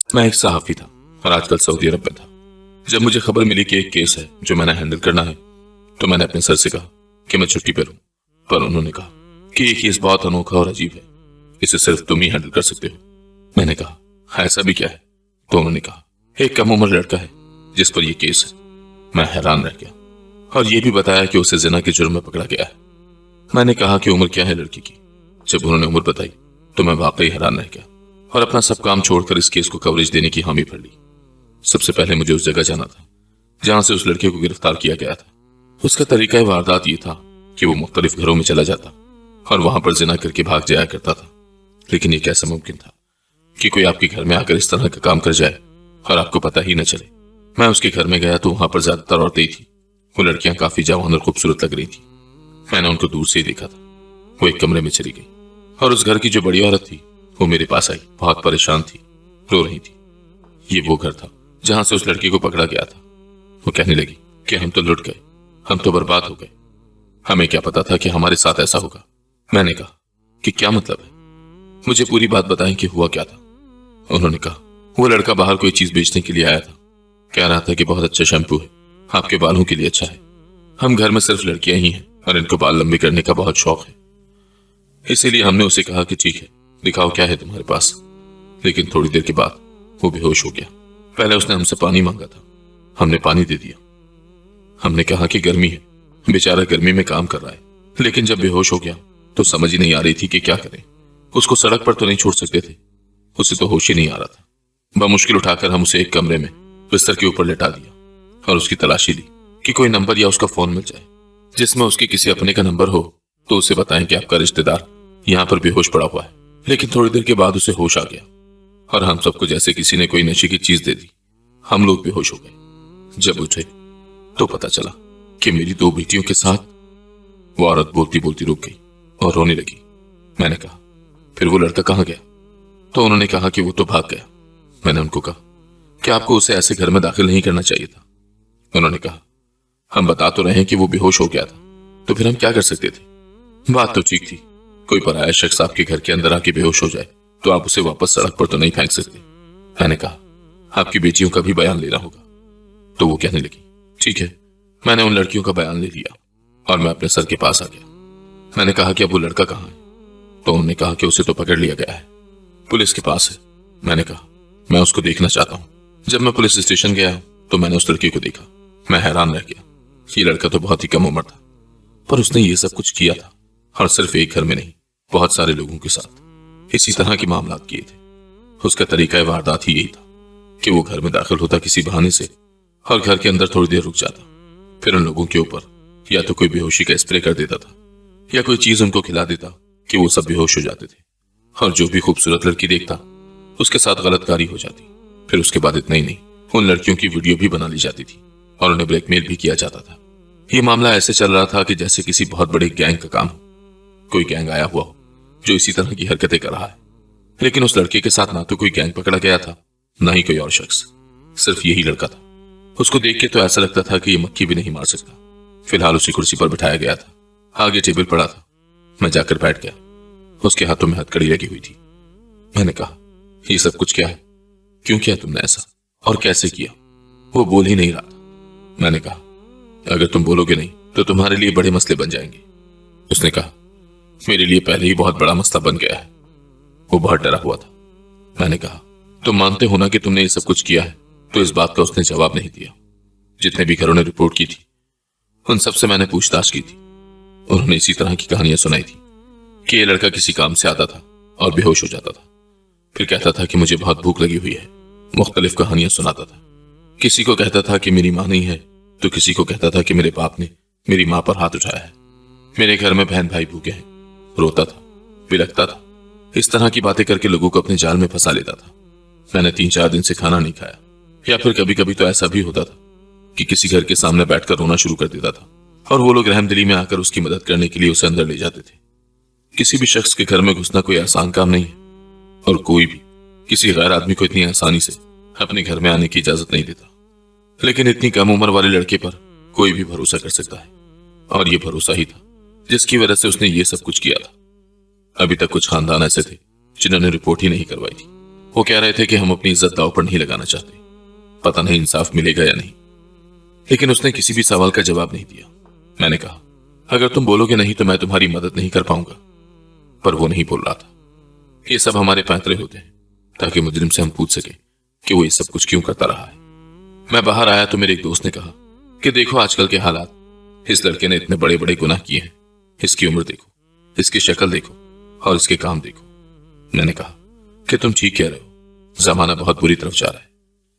मैं एक सहाफी था और आजकल सऊदी अरब में था। जब मुझे खबर मिली कि एक केस है जो मैंने हैंडल करना है, तो मैंने अपने सर से कहा कि मैं छुट्टी पे लूं। पर उन्होंने कहा कि ये केस बहुत अनोखा और अजीब है, इसे सिर्फ तुम ही हैंडल कर सकते हो। मैंने कहा ऐसा भी क्या है? तो उन्होंने कहा एक कम उम्र लड़का है जिस पर यह केस है। मैं हैरान रह गया और यह भी बताया कि उसे जिना के जुर्म में पकड़ा गया है। मैंने कहा कि उम्र क्या है लड़की की? जब उन्होंने उम्र बताई तो मैं वाकई हैरान रह गया और अपना सब काम छोड़कर इस केस को कवरेज देने की हामी भर ली। सबसे पहले मुझे उस जगह जाना था जहां से उस लड़के को गिरफ्तार किया गया था। उसका तरीका वारदात ये था कि वो मुख्तलिफ घरों में चला जाता और वहां पर जिना करके भाग जाया करता था। लेकिन ये कैसे मुमकिन था कि कोई आपके घर में आकर इस तरह का काम कर जाए और आपको पता ही न चले? मैं उसके घर में गया तो वहां पर ज्यादातर औरतें थी। वो लड़कियां काफी जवान और खूबसूरत लग रही थी। मैंने उनको दूर से ही देखा था। वो एक कमरे में चली गई और उस घर की जो बड़ी औरत थी वो मेरे पास आई। बहुत परेशान थी, रो रही थी। ये वो घर था जहां से उस लड़की को पकड़ा गया था। वो कहने लगी कि हम तो लुट गए, हम तो बर्बाद हो गए। हमें क्या पता था कि हमारे साथ ऐसा होगा? मैंने कहा कि क्या मतलब है, मुझे पूरी बात बताएं कि हुआ क्या था। उन्होंने कहा वो लड़का बाहर कोई चीज बेचने के लिए आया था। कह रहा था कि बहुत अच्छा शैम्पू है, आपके बालों के लिए अच्छा है। हम घर में सिर्फ लड़कियां ही हैं और इनको बाल लंबे करने का बहुत शौक है। इसीलिए हमने उसे कहा कि ठीक है, दिखाओ क्या है तुम्हारे पास। लेकिन थोड़ी देर के बाद वो बेहोश हो गया। पहले उसने हमसे पानी मांगा था, हमने पानी दे दिया। हमने कहा कि गर्मी है, बेचारा गर्मी में काम कर रहा है। लेकिन जब बेहोश हो गया तो समझ ही नहीं आ रही थी कि क्या करें। उसको सड़क पर तो नहीं छोड़ सकते थे, उसे तो होश ही नहीं आ रहा था। बमुश्किल उठाकर हम उसे एक कमरे में बिस्तर के ऊपर लेटा दिया और उसकी तलाशी ली कि कोई नंबर या उसका फोन मिल जाए जिसमें उसके किसी अपने का नंबर हो तो उसे बताएं कि आपका रिश्तेदार यहाँ पर बेहोश पड़ा हुआ है। लेकिन थोड़ी देर के बाद उसे होश आ गया और हम सबको जैसे किसी ने कोई नशे की चीज दे दी। हम लोग बेहोश हो गए। जब उठे तो पता चला कि मेरी दो बेटियों के साथ। वो औरत बोलती बोलती रुक गई और रोने लगी। मैंने कहा फिर वो लड़का कहाँ गया? तो उन्होंने कहा कि वो तो भाग गया। मैंने उनको कहा कि आपको उसे ऐसे घर में दाखिल नहीं करना चाहिए था। उन्होंने कहा हम बता तो रहे हैं कि वो बेहोश हो गया था, तो फिर हम क्या कर सकते थे? बात तो ठीक थी, कोई पराया शख्स आपके घर के अंदर आके बेहोश हो जाए तो आप उसे वापस सड़क पर तो नहीं फेंक सकते। मैंने कहा आपकी बेटियों का भी बयान लेना होगा। तो वो कहने लगी ठीक है। मैंने उन लड़कियों का बयान ले लिया और मैं अपने सर के पास आ गया। मैंने कहा कि अब वो लड़का कहाँ है? तो उन्होंने कहा कि उसे तो पकड़ लिया गया है, पुलिस के पास है। मैंने कहा मैं उसको देखना चाहता हूँ। जब मैं पुलिस स्टेशन गया तो मैंने उस लड़की को देखा। मैं हैरान रह गया। ये लड़का तो बहुत ही कम उम्र था, पर उसने ये सब कुछ किया था और सिर्फ एक घर में नहीं, बहुत सारे लोगों के साथ इसी तरह के मामलात किए थे। उसका तरीका वारदात ही यही था कि वो घर में दाखिल होता किसी बहाने से और घर के अंदर थोड़ी देर रुक जाता, फिर उन लोगों के ऊपर या तो कोई बेहोशी का स्प्रे कर देता था या कोई चीज उनको खिला देता कि वो सब बेहोश हो जाते थे। और जो भी खूबसूरत लड़की देखता उसके साथ गलतकारी हो जाती। फिर उसके बाद इतना ही नहीं, उन लड़कियों की वीडियो भी बना ली जाती थी और उन्हें ब्लैकमेल भी किया जाता था। ये मामला ऐसे चल रहा था कि जैसे किसी बहुत बड़े गैंग का काम हो। कोई गैंग आया हुआ हो जो इसी तरह की हरकतें कर रहा है। लेकिन उस लड़के के साथ ना तो कोई गैंग पकड़ा गया था, ना ही कोई और शख्स, सिर्फ यही लड़का था। उसको देख के तो ऐसा लगता था कि ये मक्खी भी नहीं मार सकता। फिलहाल उसी कुर्सी पर बिठाया गया था, आगे टेबल पड़ा था। मैं जाकर बैठ गया। उसके हाथों में हथकड़ी लगी हुई थी। मैंने कहा ये सब कुछ क्या है? क्यों किया तुमने ऐसा और कैसे किया? वो बोल ही नहीं रहा था। मैंने कहा अगर तुम बोलोगे नहीं तो तुम्हारे लिए बड़े मसले बन जाएंगे। उसने कहा मेरे लिए पहले ही बहुत बड़ा मसला बन गया है। वो बहुत डरा हुआ था। मैंने कहा तुम मानते हो ना कि तुमने ये सब कुछ किया है? तो इस बात का उसने जवाब नहीं दिया। जितने भी घरों ने रिपोर्ट की थी उन सबसे मैंने पूछताछ की थी। उन्होंने इसी तरह की कहानियां सुनाई थी कि ये लड़का किसी काम से आता था और बेहोश हो जाता था, फिर कहता था कि मुझे बहुत भूख लगी हुई है। मुख्तलिफ कहानियां सुनाता था। किसी को कहता था कि मेरी मां नहीं है, तो किसी को कहता था कि मेरे बाप ने मेरी मां पर हाथ उठाया है। मेरे घर में बहन भाई भूखे हैं। रोता था, बिलखता था। इस तरह की बातें करके लोगों को अपने जाल में फंसा लेता था। मैंने 3-4 दिन से खाना नहीं खाया, या फिर कभी कभी तो ऐसा भी होता था कि किसी घर के सामने बैठकर रोना शुरू कर देता था और वो लोग रहमदिली में आकर उसकी मदद करने के लिए उसे अंदर ले जाते थे। किसी भी शख्स के घर में घुसना कोई आसान काम नहीं है और कोई भी किसी गैर आदमी को इतनी आसानी से अपने घर में आने की इजाजत नहीं देता। लेकिन इतनी कम उम्र वाले लड़के पर कोई भी भरोसा कर सकता है और ये भरोसा ही था जिसकी वजह से उसने ये सब कुछ किया था। अभी तक कुछ खानदान ऐसे थे जिन्होंने रिपोर्ट ही नहीं करवाई थी। वो कह रहे थे कि हम अपनी इज्जत दांव पर नहीं लगाना चाहते, पता नहीं इंसाफ मिलेगा या नहीं। लेकिन उसने किसी भी सवाल का जवाब नहीं दिया। मैंने कहा, अगर तुम बोलोगे नहीं तो मैं तुम्हारी मदद नहीं कर पाऊंगा। पर वो नहीं बोल रहा था। ये सब हमारे पैंतरे होते हैं ताकि मुजरिम से हम पूछ सके कि वो ये सब कुछ क्यों करता रहा है। मैं बाहर आया तो मेरे एक दोस्त ने कहा कि देखो आजकल के हालात, इस लड़के ने इतने बड़े बड़े गुनाह किए हैं, इसकी उम्र देखो, इसकी शक्ल देखो और इसके काम देखो। मैंने कहा कि तुम ठीक कह रहे हो, जमाना बहुत बुरी तरफ जा रहा है,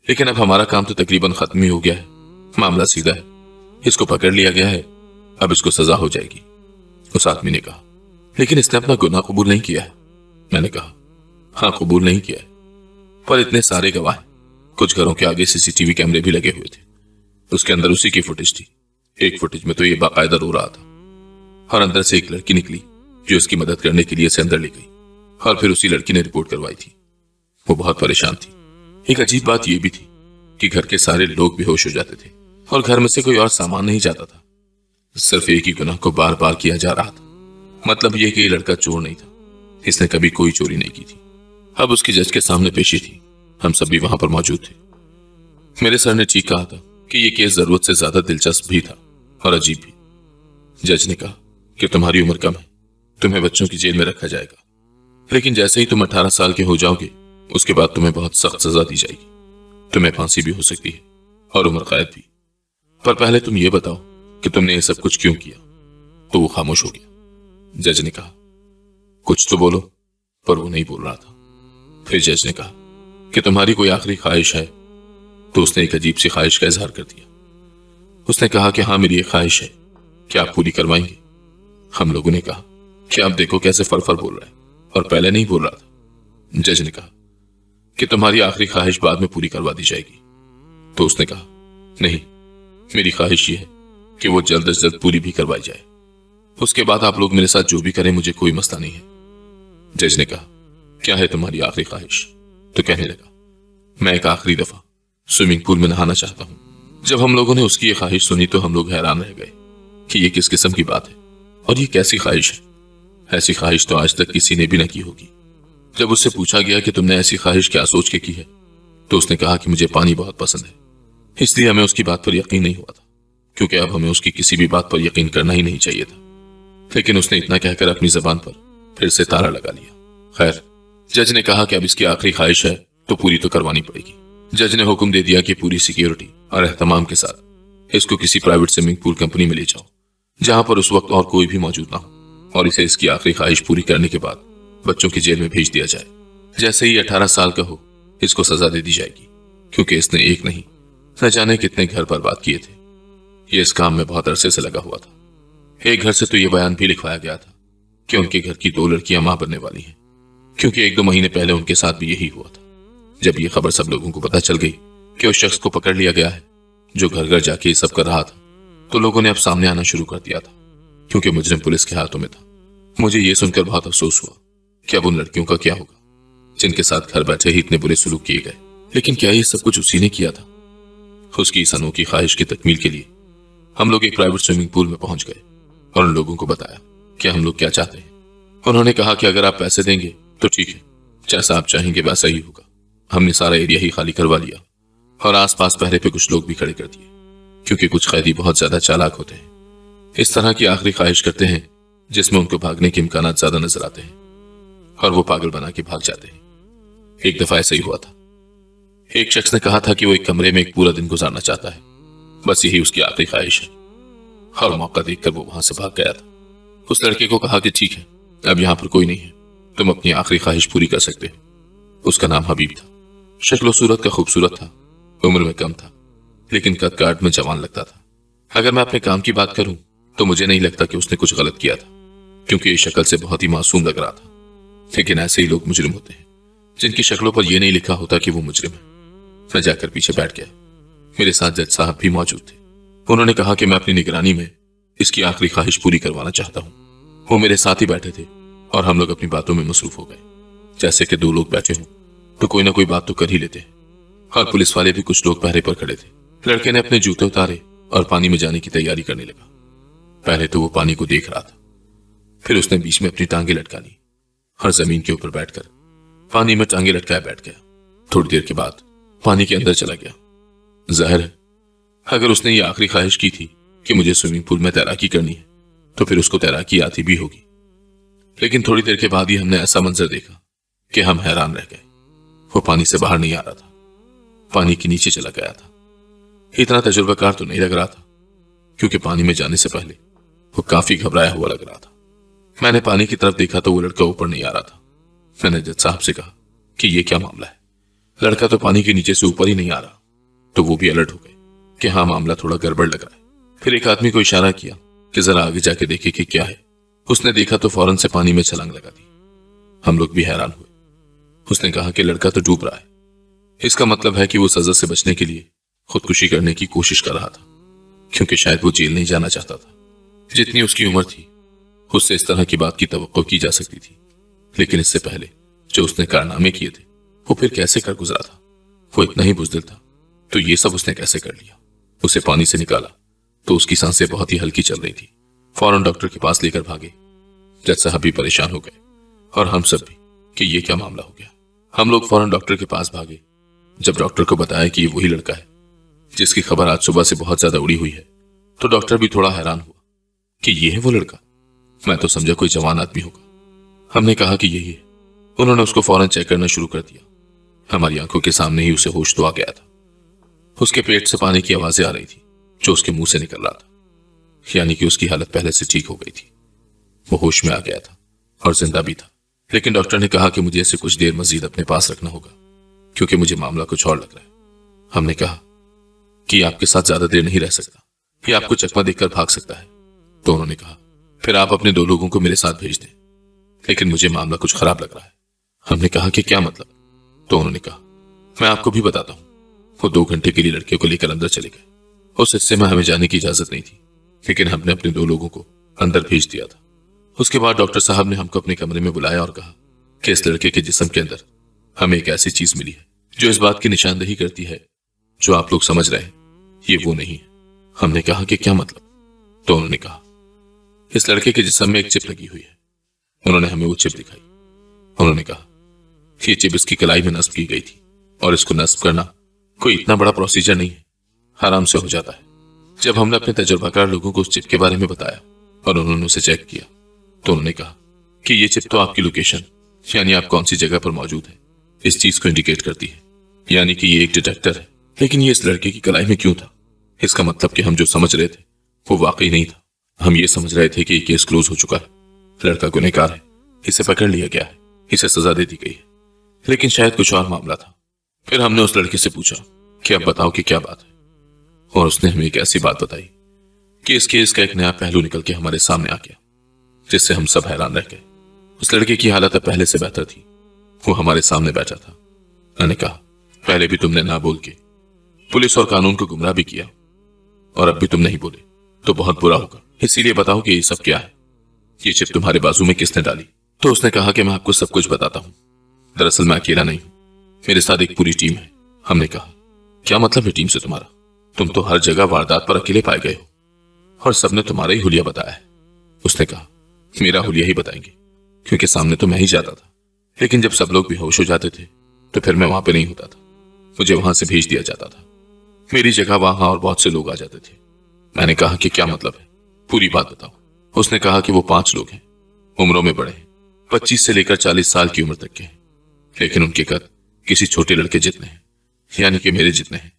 लेकिन अब हमारा काम तो तकरीबन खत्म ही हो गया है। मामला सीधा है, इसको पकड़ लिया गया है, अब इसको सजा हो जाएगी। उस आदमी ने कहा, लेकिन इसने अपना गुनाह कबूल नहीं किया है। मैंने कहा, हाँ कबूल नहीं किया है, पर इतने सारे गवाह हैं। कुछ घरों के आगे सीसीटीवी कैमरे भी लगे हुए थे, उसके अंदर उसी की फुटेज थी। एक फुटेज में तो ये बाकायदा रो रहा था और अंदर से एक लड़की निकली जो इसकी मदद करने के लिए इसे अंदर ले गई और फिर उसी लड़की ने रिपोर्ट करवाई थी। वो बहुत परेशान थी। एक अजीब बात यह भी थी कि घर के सारे लोग बेहोश हो जाते थे और घर में से कोई और सामान नहीं जाता था। सिर्फ एक ही गुनाह को बार बार किया जा रहा था। मतलब यह कि ये लड़का चोर नहीं था, इसने कभी कोई चोरी नहीं की थी। अब उसकी जज के सामने पेशी थी, हम सब भी वहां पर मौजूद थे। मेरे सर ने ठीक कहा था कि यह केस जरूरत से ज्यादा दिलचस्प भी था और अजीब भी। जज ने कहा कि तुम्हारी उम्र कम है, तुम्हें बच्चों की जेल में रखा जाएगा, लेकिन जैसे ही तुम 18 साल के हो जाओगे उसके बाद तुम्हें बहुत सख्त सजा दी जाएगी। तुम्हें फांसी भी हो सकती है और उम्र कैद भी। पर पहले तुम ये बताओ कि तुमने ये सब कुछ क्यों किया। तो वो खामोश हो गया। जज ने कहा, कुछ तो बोलो, पर वो नहीं बोल रहा था। फिर जज ने कहा कि तुम्हारी कोई आखिरी ख्वाहिश है। तो उसने एक अजीब सी ख्वाहिश का इजहार कर दिया। उसने कहा कि हाँ मेरी एक ख्वाहिश है, क्या आप पूरी करवाएंगे। हम लोगों ने कहा कि आप देखो कैसे फर बोल रहा है और पहले नहीं बोल रहा था। जज ने कहा कि तुम्हारी आखिरी ख्वाहिश बाद में पूरी करवा दी जाएगी। तो उसने कहा, नहीं, मेरी ख्वाहिश ये है कि वो जल्द से जल्द पूरी भी करवाई जाए। उसके बाद आप लोग मेरे साथ जो भी करें मुझे कोई मसला नहीं है। जज ने कहा, क्या है तुम्हारी आखिरी ख्वाहिश। तो कहने लगा, मैं एक आखिरी दफा स्विमिंग पूल में नहाना चाहता हूं। जब हम लोगों ने उसकी ये ख्वाहिश सुनी तो हम लोग हैरान रह गए कि ये किस किस्म की बात है और ये कैसी ख्वाहिश है। ऐसी ख्वाहिश तो आज तक किसी ने भी न की होगी। जब उससे पूछा गया कि तुमने ऐसी ख्वाहिश क्या सोच के की है, तो उसने कहा कि मुझे पानी बहुत पसंद है। इसलिए हमें उसकी बात पर यकीन नहीं हुआ था, क्योंकि अब हमें उसकी किसी भी बात पर यकीन करना ही नहीं चाहिए था। लेकिन उसने इतना कहकर अपनी जबान पर फिर से ताला लगा लिया। खैर, जज ने कहा कि अब इसकी आखिरी ख्वाहिश है तो पूरी तो करवानी पड़ेगी। जज ने हुक्म दे दिया कि पूरी सिक्योरिटी और एहतमाम के साथ इसको किसी प्राइवेट स्विमिंग पूल कंपनी में ले जाओ, जहां पर उस वक्त और कोई भी मौजूद ना हो, और इसे इसकी आखिरी ख्वाहिश पूरी करने के बाद बच्चों की जेल में भेज दिया जाए। जैसे ही 18 साल का हो इसको सजा दे दी जाएगी, क्योंकि इसने एक नहीं न जाने कितने घर बर्बाद किए थे। ये इस काम में बहुत अरसे से लगा हुआ था। एक घर से तो ये बयान भी लिखवाया गया था कि उनके घर की 2 लड़कियां मां बनने वाली हैं, क्योंकि 1-2 महीने पहले उनके साथ भी यही हुआ था। जब ये खबर सब लोगों को पता चल गई कि उस शख्स को पकड़ लिया गया है जो घर घर जाके ये सब कर रहा था, तो लोगों ने अब सामने आना शुरू कर दिया था, क्योंकि मुजरिम पुलिस के हाथों में था। मुझे ये सुनकर बहुत अफसोस हुआ कि अब उन लड़कियों का क्या होगा जिनके साथ घर बैठे ही इतने बुरे सलूक किए गए। लेकिन क्या ये सब कुछ उसी ने किया था? उसकी इस अनोखी ख्वाहिश की तकमील के लिए हम लोग एक प्राइवेट स्विमिंग पूल में पहुंच गए और उन लोगों को बताया कि हम लोग क्या चाहते हैं। उन्होंने कहा कि अगर आप पैसे देंगे तो ठीक है, जैसा आप चाहेंगे वैसा ही होगा। हमने सारा एरिया ही खाली करवा लिया और आसपास पहरे पे कुछ लोग भी खड़े कर दिए, क्योंकि कुछ कैदी बहुत ज्यादा चालाक होते हैं। इस तरह की आखिरी ख्वाहिश करते हैं जिसमें उनको भागने के इम्कानात ज्यादा नजर आते हैं और वो पागल बना के भाग जाते हैं। एक दफा ऐसा ही हुआ था। एक शख्स ने कहा था कि वो एक कमरे में एक पूरा दिन गुजारना चाहता है, बस यही उसकी आखिरी ख्वाहिश है, और मौका देखकर वो वहां से भाग गया था। उस लड़के को कहा कि ठीक है, अब यहां पर कोई नहीं है, तुम अपनी आखिरी ख्वाहिश पूरी कर सकते हो। उसका नाम हबीब था। शक्ल सूरत का खूबसूरत था, उम्र में कम था, लेकिन कद काट में जवान लगता था। अगर मैं अपने काम की बात करूं तो मुझे नहीं लगता कि उसने कुछ गलत किया था, क्योंकि ये शक्ल से बहुत ही मासूम लग रहा था। लेकिन ऐसे ही लोग मुजरिम होते हैं जिनकी शक्लों पर यह नहीं लिखा होता कि वो मुजरिम है। मैं जाकर पीछे बैठ गया। मेरे साथ जज साहब भी मौजूद थे। उन्होंने कहा कि मैं अपनी निगरानी में इसकी आखिरी ख्वाहिश पूरी करवाना चाहता हूं। वो मेरे साथ ही बैठे थे और हम लोग अपनी बातों में मसरूफ हो गए। जैसे कि 2 लोग बैठे हों तो कोई ना कोई बात तो कर ही लेते हैं। और पुलिस वाले भी कुछ लोग पहरे पर खड़े थे। लड़के ने अपने जूते उतारे और पानी में जाने की तैयारी करने लगा। पहले तो वो पानी को देख रहा था, फिर उसने बीच में अपनी टांगे लटका ली और जमीन के ऊपर बैठकर पानी में टांगे लटकाए बैठ गया। थोड़ी देर के बाद पानी के अंदर चला गया। जाहिर है अगर उसने ये आखिरी ख्वाहिश की थी कि मुझे स्विमिंग पूल में तैराकी करनी है तो फिर उसको तैराकी आती भी होगी। लेकिन थोड़ी देर के बाद ही हमने ऐसा मंजर देखा कि हम हैरान रह गए। वो पानी से बाहर नहीं आ रहा था, पानी के नीचे चला गया था। इतना तजुर्बाकार तो नहीं लग रहा था क्योंकि पानी में जाने से पहले वो काफी घबराया हुआ लग रहा था। मैंने पानी की तरफ देखा तो वो लड़का ऊपर नहीं आ रहा था। मैंने जज साहब से कहा कि ये क्या मामला है, लड़का तो पानी के नीचे से ऊपर ही नहीं आ रहा। तो वो भी अलर्ट हो गए कि हाँ, मामला थोड़ा गड़बड़ लग रहा है। फिर एक आदमी को इशारा किया कि जरा आगे जाके देखे कि क्या है। उसने देखा तो फौरन से पानी में छलांग लगा दी। हम लोग भी हैरान हुए। उसने कहा कि लड़का तो डूब रहा है, इसका मतलब है कि वो सजा से बचने के लिए खुदकुशी करने की कोशिश कर रहा था, क्योंकि शायद वो जेल नहीं जाना चाहता था। जितनी उसकी उम्र थी उससे इस तरह की बात की तवक्को की जा सकती थी, लेकिन इससे पहले जो उसने कारनामे किए थे वो फिर कैसे कर गुजरा था। वो इतना ही बुज़दिल था तो ये सब उसने कैसे कर लिया। उसे पानी से निकाला तो उसकी सांसें बहुत ही हल्की चल रही थी। फौरन डॉक्टर के पास लेकर भागे। जज साहब भी परेशान हो गए और हम सब भी कि ये क्या मामला हो गया। हम लोग फौरन डॉक्टर के पास भागे। जब डॉक्टर को बताया कि ये वही लड़का है जिसकी खबर आज सुबह से बहुत ज्यादा उड़ी हुई है, तो डॉक्टर भी थोड़ा हैरान हुआ कि ये है वो लड़का। मैं तो समझा कोई जवान आदमी होगा। हमने कहा कि यही है। उन्होंने उसको फौरन चेक करना शुरू कर दिया। हमारी आंखों के सामने ही उसे होश तो आ गया था। उसके पेट से पानी की आवाजें आ रही थी जो उसके मुंह से निकल रहा था, यानी कि उसकी हालत पहले से ठीक हो गई थी। वो होश में आ गया था और जिंदा भी था। लेकिन डॉक्टर ने कहा कि मुझे इसे कुछ देर मजीद अपने पास रखना होगा क्योंकि मुझे मामला कुछ और लग रहा है। हमने कहा कि आपके साथ ज्यादा देर नहीं रह सकता, ये आपको चकमा देखकर भाग सकता है। तो उन्होंने कहा फिर आप अपने 2 लोगों को मेरे साथ भेज दें, लेकिन मुझे मामला कुछ खराब लग रहा है। हमने कहा कि क्या मतलब। तो उन्होंने कहा मैं आपको भी बताता हूं। वो 2 घंटे के लिए लड़के को लेकर अंदर चले गए। उस हिस्से में हमें जाने की इजाजत नहीं थी, लेकिन हमने अपने 2 लोगों को अंदर भेज दिया था। उसके बाद डॉक्टर साहब ने हमको अपने कमरे में बुलाया और कहा कि इस लड़के के जिस्म के अंदर हमें एक ऐसी चीज मिली है जो इस बात की निशानदेही करती है जो आप लोग समझ रहे हैं ये वो नहीं है। हमने कहा कि क्या मतलब। तो उन्होंने कहा इस लड़के के जिस्म में एक चिप लगी हुई है। उन्होंने हमें वो चिप दिखाई। उन्होंने कहा ये चिप इसकी कलाई में नस्ब की गई थी और इसको नस्ब करना कोई इतना बड़ा प्रोसीजर नहीं है, आराम से हो जाता है। जब हमने अपने तजुर्बाकार लोगों को उस चिप के बारे में बताया और उन्होंने उसे चेक किया तो उन्होंने कहा कि ये चिप तो आपकी लोकेशन, यानी आप कौन सी जगह पर मौजूद है, इस चीज को इंडिकेट करती है, यानी कि ये एक डिटेक्टर है। लेकिन ये इस लड़के की कलाई में क्यों था? इसका मतलब कि हम जो समझ रहे थे वो वाकई नहीं था। हम ये समझ रहे थे कि ये केस क्लोज हो चुका है, लड़का गुनहगार है, इसे पकड़ लिया गया है, इसे सजा दे दी गई है। लेकिन शायद कुछ और मामला था। फिर हमने उस लड़के से पूछा कि अब बताओ कि क्या बात है, और उसने हमें एक ऐसी बात बताई कि इस केस का एक नया पहलू निकल के हमारे सामने आ गया, जिससे हम सब हैरान रह गए। उस लड़के की हालत अब पहले से बेहतर थी। वो हमारे सामने बैठा था। मैंने कहा पहले भी तुमने ना बोल के पुलिस और कानून को गुमराह भी किया और अब भी तुम नहीं बोले तो बहुत बुरा होगा, इसीलिए बताओ कि ये सब क्या है। ये चिप तुम्हारे बाजू में किसने डाली? तो उसने कहा कि मैं आपको सब कुछ बताता हूं। दरअसल मैं अकेला नहीं हूं, मेरे साथ एक पूरी टीम है। हमने कहा क्या मतलब है टीम से तुम्हारा? तुम तो हर जगह वारदात पर अकेले पाए गए हो और सबने तुम्हारा ही हुलिया बताया है। उसने कहा मेरा हुलिया ही बताएंगे, क्योंकि सामने तो मैं ही जाता था, लेकिन जब सब लोग बेहोश हो जाते थे तो फिर मैं वहां पे नहीं होता था, मुझे वहां से भेज दिया जाता था। मेरी जगह वहां और बहुत से लोग आ जाते थे। मैंने कहा कि क्या मतलब है, पूरी बात बताओ। उसने कहा कि वो 5 लोग हैं, उम्रों में बड़े हैं, 25 से लेकर 40 साल की उम्र तक के हैं, लेकिन उनके कद किसी छोटे लड़के जितने हैं, यानी कि मेरे जितने हैं।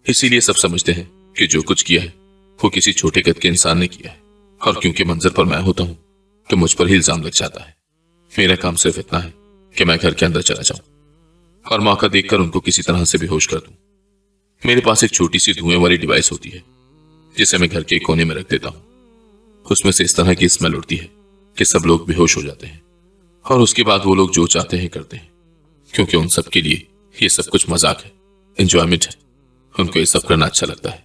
इसीलिए सब समझते हैं कि जो कुछ किया है वो किसी छोटे कद के इंसान ने किया है, और क्योंकि मंजर पर मैं होता हूं तो मुझ पर ही इल्जाम लग जाता है। मेरा काम सिर्फ इतना है कि मैं घर के अंदर चला जाऊं और मौका देखकर उनको किसी तरह से बेहोश कर दूं। मेरे पास एक छोटी सी धुएं वाली डिवाइस होती है जिसे मैं घर के कोने में रख देता हूं। उसमें से इस तरह की स्मेल उड़ती है कि सब लोग बेहोश हो जाते हैं, और उसके बाद वो लोग जो चाहते हैं करते हैं, क्योंकि उन सब के लिए ये सब कुछ मजाक है, एंजॉयमेंट है। उनको ये सब करना अच्छा लगता है,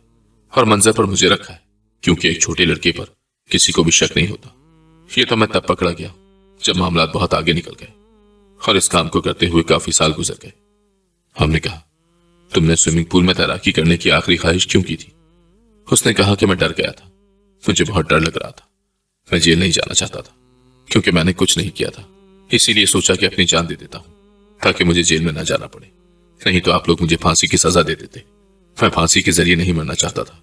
और मंजर पर मुझे रखा है क्योंकि एक छोटे लड़के पर किसी को भी शक नहीं होता। ये तो मैं तब पकड़ा गया जब मामला बहुत आगे निकल गए और इस काम को करते हुए काफी साल गुजर गए। हमने कहा तुमने स्विमिंग पूल में तैराकी करने की आखिरी ख्वाहिश क्यों की थी? उसने कहा कि मैं डर गया था, मुझे बहुत डर लग रहा था। मैं जेल नहीं जाना चाहता था क्योंकि मैंने कुछ नहीं किया था, इसीलिए सोचा कि अपनी जान दे देता हूं ताकि मुझे जेल में ना जाना पड़े। नहीं तो आप लोग मुझे फांसी की सजा दे देते। मैं फांसी के जरिए नहीं मरना चाहता था।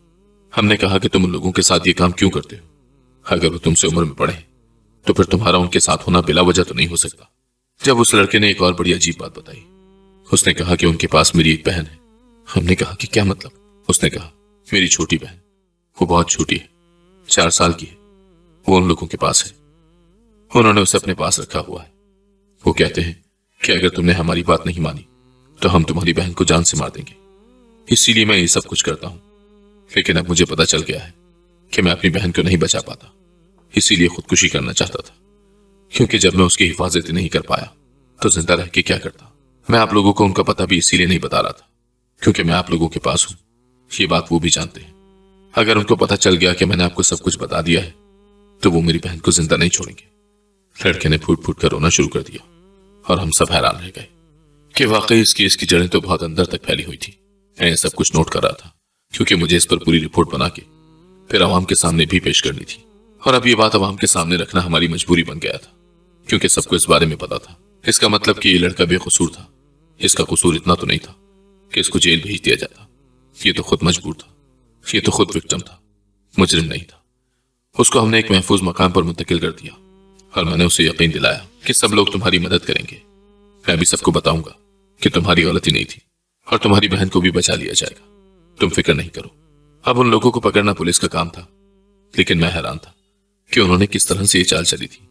हमने कहा कि तुम उन लोगों के साथ ये काम क्यों करते हो? अगर वो तुमसे उम्र में पड़े तो फिर तुम्हारा उनके साथ होना बिला वजह तो नहीं हो सकता। जब उस लड़के ने एक और बड़ी अजीब बात बताई। उसने कहा कि उनके पास मेरी एक बहन है। हमने कहा कि क्या मतलब? उसने कहा, मेरी छोटी बहन, वो बहुत छोटी है, 4 साल की है, वो उन लोगों के पास है। उन्होंने उसे अपने पास रखा हुआ है। वो कहते हैं कि अगर तुमने हमारी बात नहीं मानी तो हम तुम्हारी बहन को जान से मार देंगे। इसीलिए मैं ये सब कुछ करता हूं। लेकिन अब मुझे पता चल गया है कि मैं अपनी बहन को नहीं बचा पाता, इसीलिए खुदकुशी करना चाहता था। क्योंकि जब मैं उसकी हिफाजत नहीं कर पाया तो जिंदा रह के क्या करता? मैं आप लोगों को उनका पता भी इसीलिए नहीं बता रहा था क्योंकि मैं आप लोगों के पास हूं। ये बात वो भी जानते हैं। अगर उनको पता चल गया कि मैंने आपको सब कुछ बता दिया है तो वो मेरी बहन को जिंदा नहीं छोड़ेंगे। लड़के ने फूट फूट कर रोना शुरू कर दिया और हम सब हैरान रह गए कि वाकई इस केस की जड़ें तो बहुत अंदर तक फैली हुई थी। मैं सब कुछ नोट कर रहा था क्योंकि मुझे इस पर पूरी रिपोर्ट बना के फिर आवाम के सामने भी पेश करनी थी। और अब ये बात आवाम के सामने रखना हमारी मजबूरी बन गया था क्योंकि सबको इस बारे में पता था। इसका मतलब कि ये लड़का बेकसूर था। इसका कसूर इतना तो नहीं था कि इसको जेल भेज दिया जाता। ये तो खुद मजबूर था, ये तो खुद विक्टिम था, मुजरिम नहीं था। उसको हमने एक महफूज मकाम पर मुंतकिल कर दिया और मैंने उसे यकीन दिलाया कि सब लोग तुम्हारी मदद करेंगे। मैं भी सबको बताऊंगा कि तुम्हारी गलती नहीं थी और तुम्हारी बहन को भी बचा लिया जाएगा। तुम फिक्र नहीं करो। अब उन लोगों को पकड़ना पुलिस का काम था, लेकिन मैं हैरान था कि उन्होंने किस तरह से ये चाल चली थी।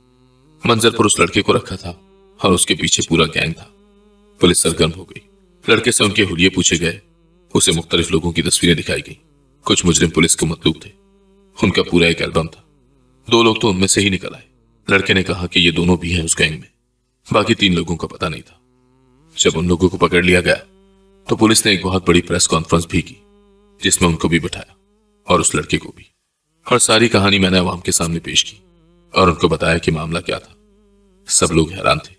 मंजर पर उस लड़के को रखा था और उसके पीछे पूरा गैंग था। पुलिस सरगर्म हो गई। लड़के से उनके हुलिये पूछे गए। उसे मुख्तलिफ लोगों की तस्वीरें दिखाई गई। कुछ मुजरिम पुलिस के मतलूब थे। उनका पूरा एक एल्बम था। 2 लोग तो उनमें से ही निकल आए। लड़के ने कहा कि ये दोनों भी हैं उस गैंग में। बाकी 3 लोगों का पता नहीं था। जब उन लोगों को पकड़ लिया गया तो पुलिस ने एक बहुत बड़ी प्रेस कॉन्फ्रेंस भी की जिसमें उनको भी बिठाया और उस लड़के को भी। और सारी कहानी मैंने अवाम के सामने पेश की और उनको बताया कि मामला क्या था। सब लोग हैरान थे।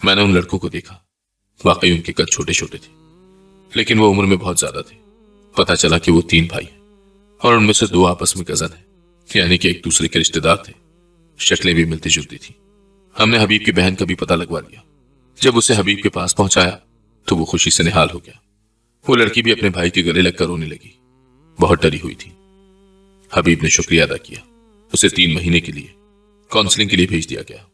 मैंने उन लड़कों को देखा। वाकई उनके कद छोटे छोटे थे, लेकिन वो उम्र में बहुत ज्यादा थे। पता चला कि वो 3 भाई हैं और उनमें से 2 आपस में कजन हैं, यानी कि एक दूसरे के रिश्तेदार थे। शक्लें भी मिलती जुलती थी। हमने हबीब की बहन का भी पता लगवा लिया। जब उसे हबीब के पास पहुंचाया तो वो खुशी से निहाल हो गया। वो लड़की भी अपने भाई के गले लगकर रोने लगी। बहुत डरी हुई थी। हबीब ने शुक्रिया अदा किया। उसे 3 महीने के लिए काउंसलिंग के लिए भेज दिया गया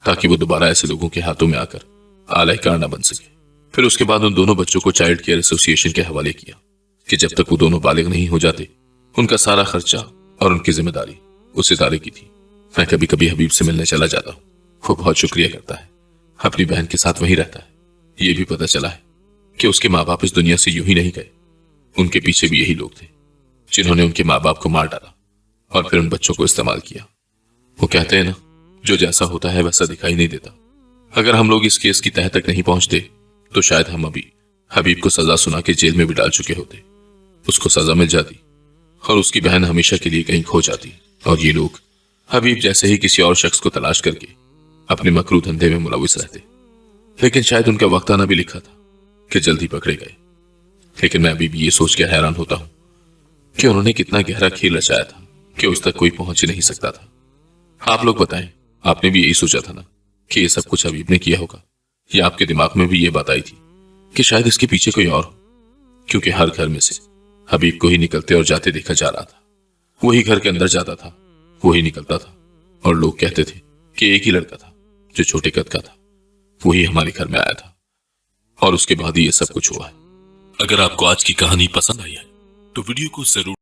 ताकि वो दोबारा ऐसे लोगों के हाथों में आकर आलयकार न बन सके। फिर उसके बाद उन दोनों बच्चों को चाइल्ड केयर एसोसिएशन के हवाले किया कि जब तक वो दोनों बालिग नहीं हो जाते उनका सारा खर्चा और उनकी जिम्मेदारी उस इदारे की थी। मैं कभी कभी हबीब से मिलने चला जाता हूँ। वो बहुत शुक्रिया करता है। अपनी बहन के साथ वहीं रहता है। ये भी पता चला है कि उसके माँ बाप इस दुनिया से यूं ही नहीं गए। उनके पीछे भी यही लोग थे जिन्होंने उनके माँ बाप को मार डाला और फिर उन बच्चों को इस्तेमाल किया। वो कहते हैं ना, जो जैसा होता है वैसा दिखाई नहीं देता। अगर हम लोग इस केस की तह तक नहीं पहुंचते तो शायद हम अभी हबीब को सजा सुना के जेल में भी डाल चुके होते। उसको सजा मिल जाती और उसकी बहन हमेशा के लिए कहीं खो जाती और ये लोग हबीब जैसे ही किसी और शख्स को तलाश करके अपने मकरू धंधे में मुलविस रहते। लेकिन शायद उनका वक्त आना भी लिखा था कि जल्दी पकड़े गए। लेकिन मैं अभी भी ये सोच के हैरान होता हूं कि उन्होंने कितना गहरा खेल रचाया था कि उस तक कोई पहुंच ही नहीं सकता था। आप लोग बताएं, आपने भी यही सोचा था ना कि ये सब कुछ हबीब ने किया होगा, या आपके दिमाग में भी ये बात आई थी कि शायद इसके पीछे कोई और हो? क्योंकि हर घर में से हबीब को ही निकलते और जाते देखा जा रहा था। वही घर के अंदर जाता था, वही निकलता था और लोग कहते थे कि एक ही लड़का था जो छोटे कद का था, वही हमारे घर में आया था और उसके बाद ही ये सब कुछ हुआ है। अगर आपको आज की कहानी पसंद आई है तो वीडियो को जरूर